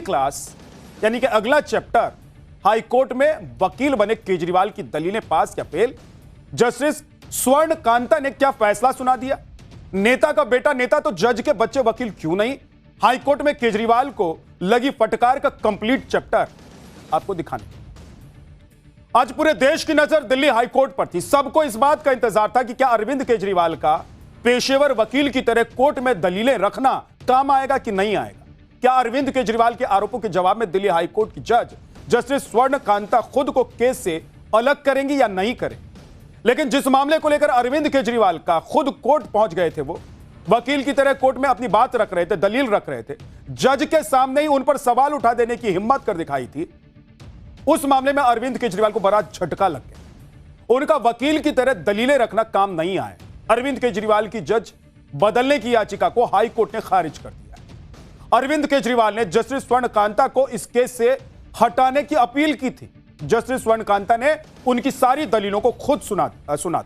Class यानी कि अगला चैप्टर हाईकोर्ट में वकील बने केजरीवाल की दलीलें पास या फेल। जस्टिस स्वर्ण कांता ने क्या फैसला सुना दिया? नेता का बेटा नेता तो जज के बच्चे वकील क्यों नहीं? हाईकोर्ट में केजरीवाल को लगी फटकार का कंप्लीट चैप्टर आपको दिखाने। आज पूरे देश की नजर दिल्ली हाईकोर्ट पर थी। सबको इस बात का इंतजार था कि क्या अरविंद केजरीवाल का पेशेवर वकील की तरह कोर्ट में दलीलें रखना काम आएगा कि नहीं आएगा। क्या अरविंद केजरीवाल के आरोपों के जवाब में दिल्ली हाईकोर्ट की जज जस्टिस स्वर्ण कांता खुद को केस से अलग करेंगी या नहीं करेंगी? लेकिन जिस मामले को लेकर अरविंद केजरीवाल का खुद कोर्ट पहुंच गए थे, वो वकील की तरह कोर्ट में अपनी बात रख रहे थे, दलील रख रहे थे, जज के सामने ही उन पर सवाल उठा देने की हिम्मत कर दिखाई थी। उस मामले में अरविंद केजरीवाल को बड़ा झटका लग गया। उनका वकील की तरह दलीलें रखना काम नहीं आए। अरविंद केजरीवाल की जज बदलने की याचिका को हाई कोर्ट ने खारिज कर दिया। अरविंद केजरीवाल ने जस्टिस स्वर्ण कांता को इस केस से हटाने की अपील की थी। जस्टिस स्वर्ण कांता ने उनकी सारी दलीलों को खुद सुना था।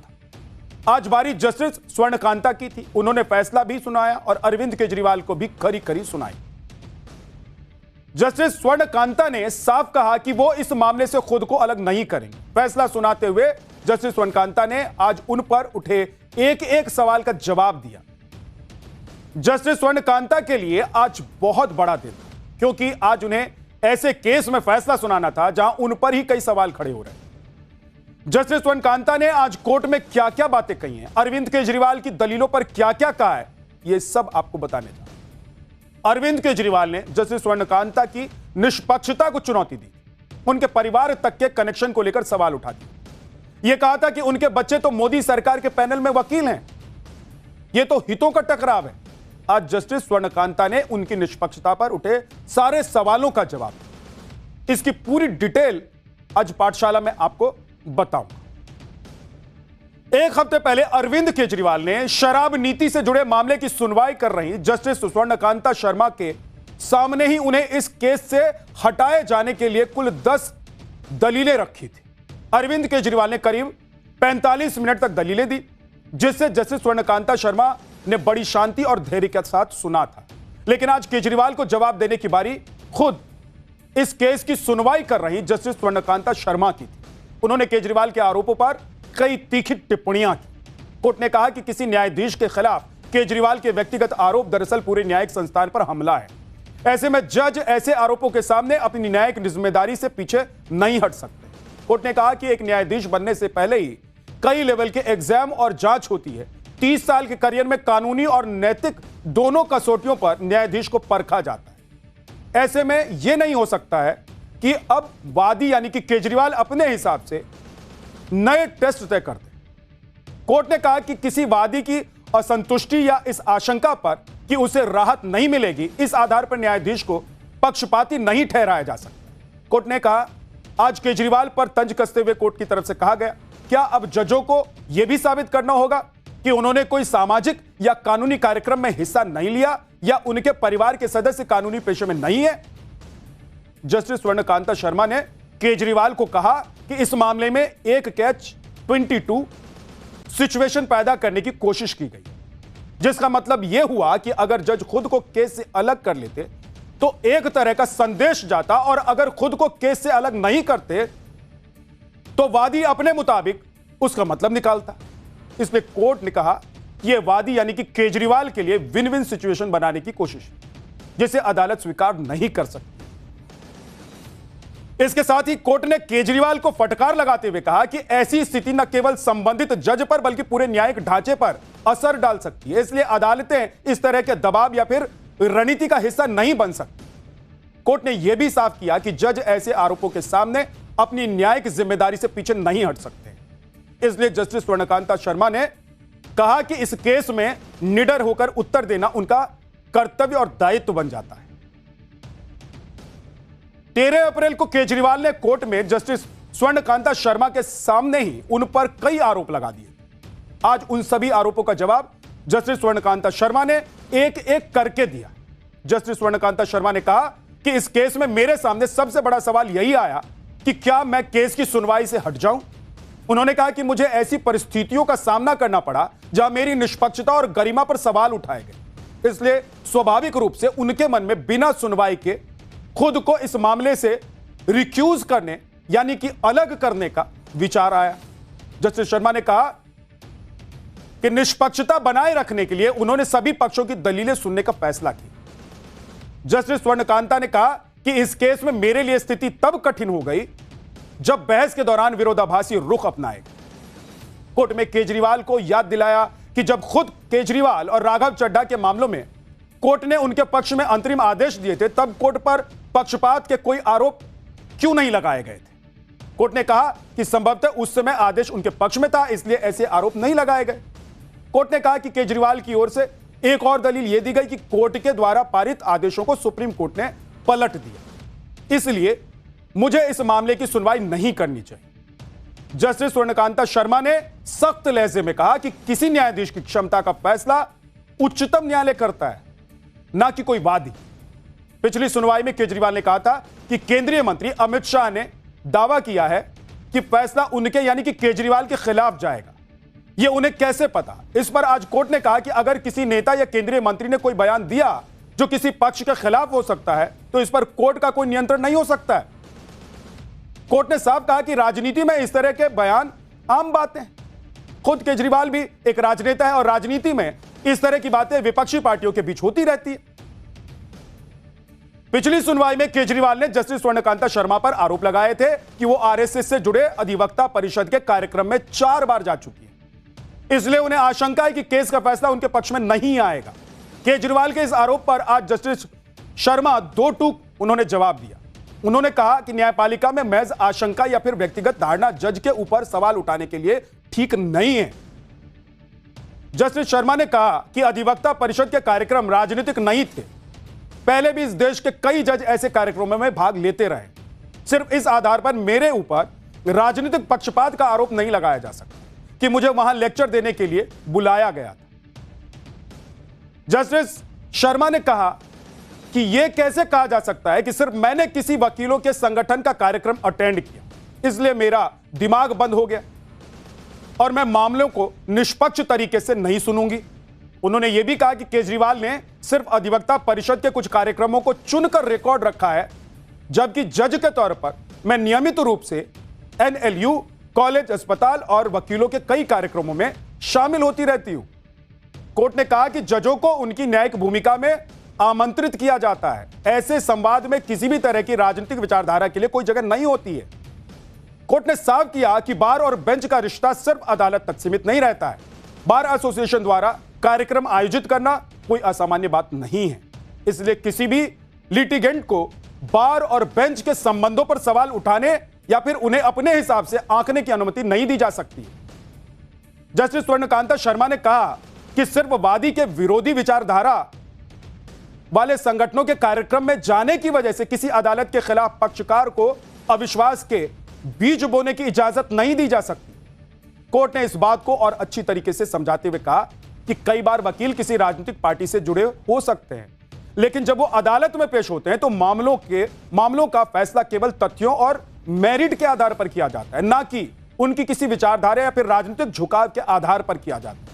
आज बारी जस्टिस स्वर्ण कांता की थी। उन्होंने फैसला भी सुनाया और अरविंद केजरीवाल को भी खरी खरी सुनाई। जस्टिस स्वर्ण कांता ने साफ कहा कि वो इस मामले से खुद को अलग नहीं करेंगे। फैसला सुनाते हुए जस्टिस स्वर्ण कांता ने आज उन पर उठे एक एक सवाल का जवाब दिया। जस्टिस स्वर्ण कांता के लिए आज बहुत बड़ा दिन था, क्योंकि आज उन्हें ऐसे केस में फैसला सुनाना था जहां उन पर ही कई सवाल खड़े हो रहे हैं। जस्टिस स्वर्ण कांता ने आज कोर्ट में क्या क्या बातें कही हैं, अरविंद केजरीवाल की दलीलों पर क्या क्या कहा है, यह सब आपको बताने था। अरविंद केजरीवाल ने जस्टिस स्वर्ण कांता की निष्पक्षता को चुनौती दी। उनके परिवार तक के कनेक्शन को लेकर सवाल उठा दिए। यह कहा था कि उनके बच्चे तो मोदी सरकार के पैनल में वकील हैं, यह तो हितों का टकराव है। आज जस्टिस स्वर्ण कांता ने उनकी निष्पक्षता पर उठे सारे सवालों का जवाब दिया। इसकी पूरी डिटेल आज पाठशाला में आपको बताऊंगा। एक हफ्ते पहले अरविंद केजरीवाल ने शराब नीति से जुड़े मामले की सुनवाई कर रही जस्टिस स्वर्ण कांता शर्मा के सामने ही उन्हें इस केस से हटाए जाने के लिए कुल 10 दलीलें रखी थी। अरविंद केजरीवाल ने करीब 45 मिनट तक दलीलें दी, जिससे जस्टिस स्वर्ण कांता शर्मा ने बड़ी शांति और धैर्य के साथ सुना था। लेकिन आज केजरीवाल को जवाब देने की बारी खुद इस केस की सुनवाई कर रही जस्टिस स्वर्ण कांता शर्मा की थी। उन्होंने केजरीवाल के आरोपों पर कई तीखी टिप्पणियां की। कोर्ट ने कहा कि किसी न्यायाधीश के खिलाफ केजरीवाल के व्यक्तिगत आरोप दरअसल पूरे न्यायिक संस्थान पर हमला है। ऐसे में जज ऐसे आरोपों के सामने अपनी न्यायिक जिम्मेदारी से पीछे नहीं हट सकते। कोर्ट ने कहा कि एक न्यायाधीश बनने से पहले ही कई लेवल के एग्जाम और जांच होती है। 30 साल के करियर में कानूनी और नैतिक दोनों कसौटियों पर न्यायाधीश को परखा जाता है। ऐसे में यह नहीं हो सकता है कि अब वादी यानी कि केजरीवाल अपने हिसाब से नए टेस्ट तय कर दे। कोर्ट ने कहा कि किसी वादी की असंतुष्टि या इस आशंका पर कि उसे राहत नहीं मिलेगी, इस आधार पर न्यायाधीश को पक्षपाती नहीं ठहराया जा सकता। कोर्ट ने कहा आज केजरीवाल पर तंज कसते हुए कोर्ट की तरफ से कहा गया, क्या अब जजों को यह भी साबित करना होगा कि उन्होंने कोई सामाजिक या कानूनी कार्यक्रम में हिस्सा नहीं लिया या उनके परिवार के सदस्य कानूनी पेशे में नहीं है? जस्टिस स्वर्ण कांता शर्मा ने केजरीवाल को कहा कि इस मामले में एक कैच 22 सिचुएशन पैदा करने की कोशिश की गई, जिसका मतलब यह हुआ कि अगर जज खुद को केस से अलग कर लेते तो एक तरह का संदेश जाता, और अगर खुद को केस से अलग नहीं करते तो वादी अपने मुताबिक उसका मतलब निकालता। इसलिए कोर्ट ने कहा कि यह वादी यानी कि केजरीवाल के लिए विन विन सिचुएशन बनाने की कोशिश, जिसे अदालत स्वीकार नहीं कर सकती। इसके साथ ही कोर्ट ने केजरीवाल को फटकार लगाते हुए कहा कि ऐसी स्थिति न केवल संबंधित जज पर बल्कि पूरे न्यायिक ढांचे पर असर डाल सकती है। इसलिए अदालतें इस तरह के दबाव या फिर रणनीति का हिस्सा नहीं बन सकती। कोर्ट ने यह भी साफ किया कि जज ऐसे आरोपों के सामने अपनी न्यायिक जिम्मेदारी से पीछे नहीं हट सकते। इसलिए जस्टिस स्वर्ण कांता शर्मा ने कहा कि इस केस में निडर होकर उत्तर देना उनका कर्तव्य और दायित्व बन जाता है। 13 अप्रैल को केजरीवाल ने कोर्ट में जस्टिस स्वर्ण कांता शर्मा के सामने ही उन पर कई आरोप लगा दिए। आज उन सभी आरोपों का जवाब जस्टिस स्वर्ण कांता शर्मा ने एक एक करके दिया। जस्टिस स्वर्ण कांता शर्मा ने कहा कि इस केस में मेरे सामने सबसे बड़ा सवाल यही आया कि क्या मैं केस की सुनवाई से हट जाऊं। उन्होंने कहा कि मुझे ऐसी परिस्थितियों का सामना करना पड़ा जहां मेरी निष्पक्षता और गरिमा पर सवाल उठाए गए। इसलिए स्वाभाविक रूप से उनके मन में बिना सुनवाई के खुद को इस मामले से रिक्यूज करने यानी कि अलग करने का विचार आया। जस्टिस शर्मा ने कहा कि निष्पक्षता बनाए रखने के लिए उन्होंने सभी पक्षों की दलीलें सुनने का फैसला किया। जस्टिस स्वर्णकांता ने कहा कि इस केस में मेरे लिए स्थिति तब कठिन हो गई जब बहस के दौरान विरोधाभासी रुख अपनाए गए। कोर्ट में केजरीवाल को याद दिलाया कि जब खुद केजरीवाल और राघव चड्ढा के मामलों में कोर्ट ने उनके पक्ष में अंतरिम आदेश दिए थे, तब कोर्ट पर पक्षपात के कोई आरोप क्यों नहीं लगाए गए थे। कोर्ट ने कहा कि संभवतः उस समय आदेश उनके पक्ष में था, इसलिए ऐसे आरोप नहीं लगाए गए। कोर्ट ने कहा कि केजरीवाल की ओर से एक और दलील यह दी गई कि कोर्ट के द्वारा पारित आदेशों को सुप्रीम कोर्ट ने पलट दिया, इसलिए मुझे इस मामले की सुनवाई नहीं करनी चाहिए। जस्टिस स्वर्णकांता शर्मा ने सख्त लहजे में कहा कि किसी न्यायाधीश की क्षमता का फैसला उच्चतम न्यायालय करता है, ना कि कोई वादी। पिछली सुनवाई में केजरीवाल ने कहा था कि केंद्रीय मंत्री अमित शाह ने दावा किया है कि फैसला उनके यानी कि केजरीवाल के खिलाफ जाएगा। यह उन्हें कैसे पता? इस पर आज कोर्ट ने कहा कि अगर किसी नेता या केंद्रीय मंत्री ने कोई बयान दिया जो किसी पक्ष के खिलाफ हो सकता है, तो इस पर कोर्ट का कोई नियंत्रण नहीं हो सकता है। कोर्ट ने साफ कहा कि राजनीति में इस तरह के बयान आम बातें हैं। खुद केजरीवाल भी एक राजनेता है और राजनीति में इस तरह की बातें विपक्षी पार्टियों के बीच होती रहती है। पिछली सुनवाई में केजरीवाल ने जस्टिस स्वर्णकांता शर्मा पर आरोप लगाए थे कि वो आरएसएस से जुड़े अधिवक्ता परिषद के कार्यक्रम में 4 बार जा चुकी है, इसलिए उन्हें आशंका है कि केस का फैसला उनके पक्ष में नहीं आएगा। केजरीवाल के इस आरोप पर आज जस्टिस शर्मा 2 टूक उन्होंने जवाब दिया। उन्होंने कहा कि न्यायपालिका में महज आशंका या फिर व्यक्तिगत धारणा जज के ऊपर सवाल उठाने के लिए ठीक नहीं है। जस्टिस शर्मा ने कहा कि अधिवक्ता परिषद के कार्यक्रम राजनीतिक नहीं थे। पहले भी इस देश के कई जज ऐसे कार्यक्रमों में भाग लेते रहे। सिर्फ इस आधार पर मेरे ऊपर राजनीतिक पक्षपात का आरोप नहीं लगाया जा सकता कि मुझे वहां लेक्चर देने के लिए बुलाया गया था। जस्टिस शर्मा ने कहा कि यह कैसे कहा जा सकता है कि सिर्फ मैंने किसी वकीलों के संगठन का कार्यक्रम अटेंड किया, इसलिए मेरा दिमाग बंद हो गया और मैं मामलों को निष्पक्ष तरीके से नहीं सुनूंगी। उन्होंने यह भी कहा कि केजरीवाल ने सिर्फ अधिवक्ता परिषद के कुछ कार्यक्रमों को चुनकर रिकॉर्ड रखा है, जबकि जज के तौर पर मैं नियमित रूप से एनएलयू, कॉलेज, अस्पताल और वकीलों के कई कार्यक्रमों में शामिल होती रहती हूं। कोर्ट ने कहा कि जजों को उनकी न्यायिक भूमिका में आमंत्रित किया जाता है। ऐसे संवाद में किसी भी तरह की राजनीतिक विचारधारा के लिए कोई जगह नहीं होती है। कोर्ट ने साफ किया कि बार और बेंच का रिश्ता सिर्फ अदालत तक सीमित नहीं रहता है। बार एसोसिएशन द्वारा कार्यक्रम आयोजित करना कोई असामान्य बात नहीं है, इसलिए किसी भी लिटिगेंट को बार और बेंच के संबंधों पर सवाल उठाने या फिर उन्हें अपने हिसाब से आंकने की अनुमति नहीं दी जा सकती। जस्टिस स्वर्णकांता शर्मा ने कहा कि सिर्फ वादी के विरोधी विचारधारा वाले संगठनों के कार्यक्रम में जाने की वजह से किसी अदालत के खिलाफ पक्षकार को अविश्वास के बीज बोने की इजाजत नहीं दी जा सकती। कोर्ट ने इस बात को और अच्छी तरीके से समझाते हुए कहा कि कई बार वकील किसी राजनीतिक पार्टी से जुड़े हो सकते हैं, लेकिन जब वो अदालत में पेश होते हैं तो मामलों का फैसला केवल तथ्यों और मेरिट के आधार पर किया जाता है, ना कि उनकी किसी विचारधारा या फिर राजनीतिक झुकाव के आधार पर किया जाता है।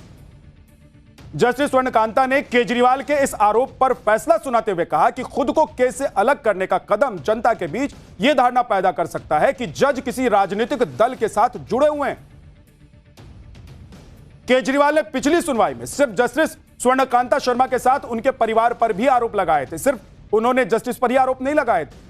जस्टिस स्वर्णकांता ने केजरीवाल के इस आरोप पर फैसला सुनाते हुए कहा कि खुद को केस से अलग करने का कदम जनता के बीच यह धारणा पैदा कर सकता है कि जज किसी राजनीतिक दल के साथ जुड़े हुए हैं। केजरीवाल ने पिछली सुनवाई में सिर्फ जस्टिस स्वर्णकांता शर्मा के साथ उनके परिवार पर भी आरोप लगाए थे, सिर्फ उन्होंने जस्टिस पर ही आरोप नहीं लगाए थे।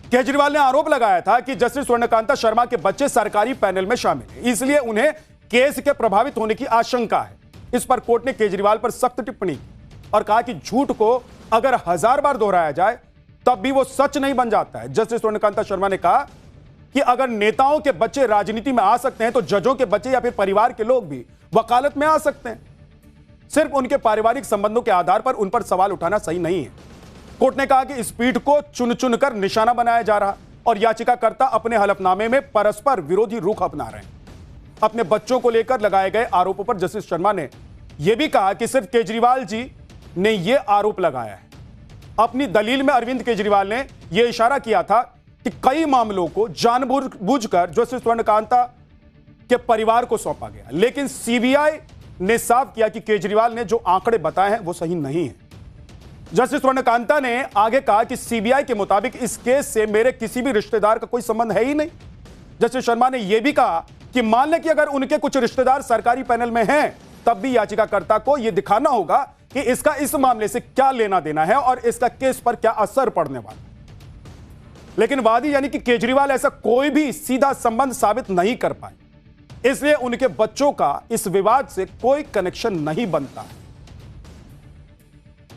केजरीवाल ने आरोप लगाया था कि जस्टिस स्वर्णकांता शर्मा के बच्चे सरकारी पैनल में शामिल हैं, इसलिए उन्हें केस के प्रभावित होने की आशंका है। इस पर कोर्ट ने केजरीवाल पर सख्त टिप्पणी की और कहा कि झूठ को अगर 1000 बार दोहराया जाए तब भी वो सच नहीं बन जाता है। जस्टिस स्वर्णकांता शर्मा ने कहा कि अगर नेताओं के बच्चे राजनीति में आ सकते हैं तो जजों के बच्चे या फिर परिवार के लोग भी वकालत में आ सकते हैं। सिर्फ उनके पारिवारिक संबंधों के आधार पर उन पर सवाल उठाना सही नहीं है। कोर्ट ने कहा कि इस पीठ को चुन चुनकर निशाना बनाया जा रहा और याचिकाकर्ता अपने हलफनामे में परस्पर विरोधी रुख अपना रहे हैं। अपने बच्चों को लेकर लगाए गए आरोपों पर जस्टिस शर्मा ने यह भी कहा कि सिर्फ केजरीवाल जी ने यह आरोप लगाया है। अपनी दलील में अरविंद केजरीवाल ने यह इशारा किया था कि कई मामलों को जानबूझकर जस्टिस स्वर्णकांता के परिवार को सौंपा गया, लेकिन सीबीआई ने साफ किया कि केजरीवाल ने जो आंकड़े बताए हैं वो सही नहीं है। जस्टिस स्वर्णकांता ने आगे कहा कि सीबीआई के मुताबिक इस केस से मेरे किसी भी रिश्तेदार का कोई संबंध है ही नहीं। जस्टिस शर्मा ने यह भी कहा कि मान लें कि अगर उनके कुछ रिश्तेदार सरकारी पैनल में हैं, तब भी याचिकाकर्ता को यह दिखाना होगा कि इसका इस मामले से क्या लेना देना है और इसका केस पर क्या असर पड़ने वाला। लेकिन वादी यानी कि केजरीवाल ऐसा कोई भी सीधा संबंध साबित नहीं कर पाए, इसलिए उनके बच्चों का इस विवाद से कोई कनेक्शन नहीं बनता है।